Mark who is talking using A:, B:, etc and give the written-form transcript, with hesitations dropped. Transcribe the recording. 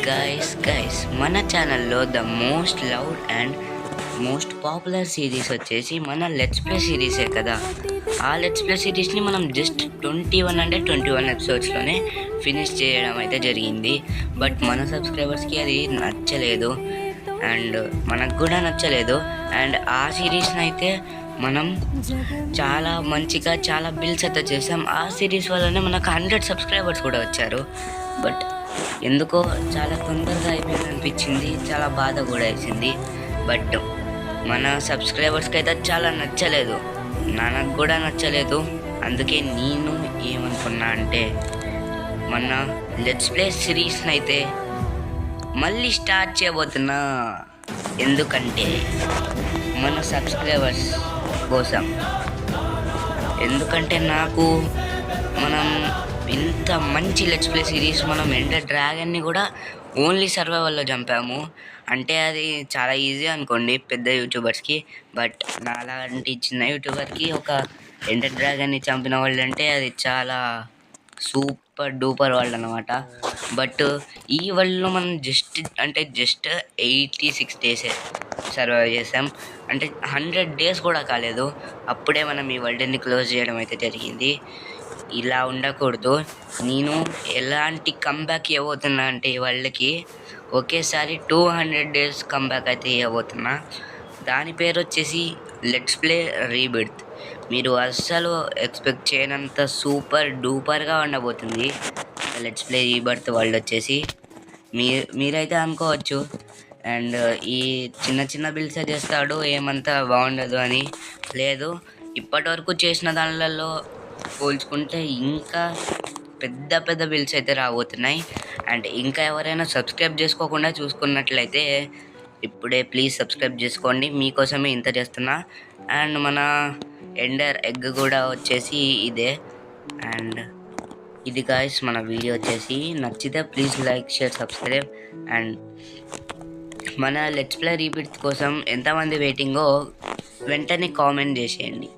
A: Guys మన ఛానల్లో the most loved and most popular series వచ్చేసి మన లెట్స్ ప్లే సిరీసే కదా. ఆ లెట్స్ ప్లే సిరీస్ని మనం జస్ట్ 21 ఎపిసోడ్స్లోనే ఫినిష్ చేయడం అయితే జరిగింది. బట్ మన సబ్స్క్రైబర్స్కి అది నచ్చలేదు అండ్ మనకు కూడా నచ్చలేదు. అండ్ ఆ సిరీస్ని అయితే మనం చాలా మంచిగా చాలా బిల్స్ అయితే చేసాం. ఆ సిరీస్ వల్లనే మనకు 100 సబ్స్క్రైబర్స్ కూడా వచ్చారు. బట్ ఎందుకో చాలా తొందరగా అయిపోయింది అనిపించింది, చాలా బాధ కూడా వేసింది. బట్ మన సబ్స్క్రైబర్స్కి అయితే చాలా నచ్చలేదు, నాకు కూడా నచ్చలేదు. అందుకే నేను ఏమనుకున్నా అంటే మన లెట్స్ ప్లే సిరీస్ని అయితే మళ్ళీ స్టార్ట్ చేయబోతున్నా. ఎందుకంటే మన సబ్స్క్రైబర్స్ కోసం, ఎందుకంటే నాకు మనం ఇంత మంచి లెట్స్ ప్లే సిరీస్ మనం ఎండర్ డ్రాగన్ని కూడా ఓన్లీ సర్వైవల్లో చంపాము అంటే అది చాలా ఈజీ అనుకోండి పెద్ద యూట్యూబర్స్కి. బట్ నాలాంటి చిన్న యూట్యూబర్కి ఒక ఎండర్ డ్రాగన్ని చంపిన వాళ్ళు అంటే అది చాలా సూపర్ డూపర్ వాళ్ళు అనమాట. బట్ ఈ వరల్డ్లో మనం జస్ట్ 86 డేసే సర్వైవ్ చేసాం. అంటే 100 డేస్ కూడా కాలేదు, అప్పుడే మనం ఈ వరల్డ్ని క్లోజ్ చేయడం అయితే జరిగింది. ఇలా ఉండకూడదు. నేను ఎలాంటి కంబ్యాక్ ఇవ్వబోతున్నా అంటే ఈ వరల్డ్కి ఒకేసారి 200 డేస్ కంబ్యాక్ అయితే ఇవ్వబోతున్నా. దాని పేరు వచ్చేసి లెట్స్ ప్లే రీబర్త్. మీరు అస్సలు ఎక్స్పెక్ట్ చేయనంత సూపర్ డూపర్గా ఉండబోతుంది లెట్స్ ప్లే రీబర్త్ వరల్డ్ వచ్చేసి. మీరైతే అనుకోవచ్చు అండ్ ఈ చిన్న బిల్సే చేస్తాడు, ఏమంతా బాగుండదు అని. లేదు, ఇప్పటివరకు చేసిన దానిలలో పోల్చుకుంటే ఇంకా పెద్ద బిల్స్ అయితే రాబోతున్నాయి. అండ్ ఇంకా ఎవరైనా సబ్స్క్రైబ్ చేసుకోకుండా చూసుకున్నట్లయితే ఇప్పుడే ప్లీజ్ సబ్స్క్రైబ్ చేసుకోండి, మీకోసమే ఇంత చేస్తున్నా. అండ్ మన ఎండర్ ఎగ్ కూడా వచ్చేసి ఇదే. అండ్ ఇది గాయ్స్ మన వీడియో వచ్చేసి నచ్చితే please like share subscribe. And మన లెట్స్ ప్లే రీబిట్ కోసం ఎంతమంది వెయిటింగో వెంటనే కామెంట్ చేసేయండి.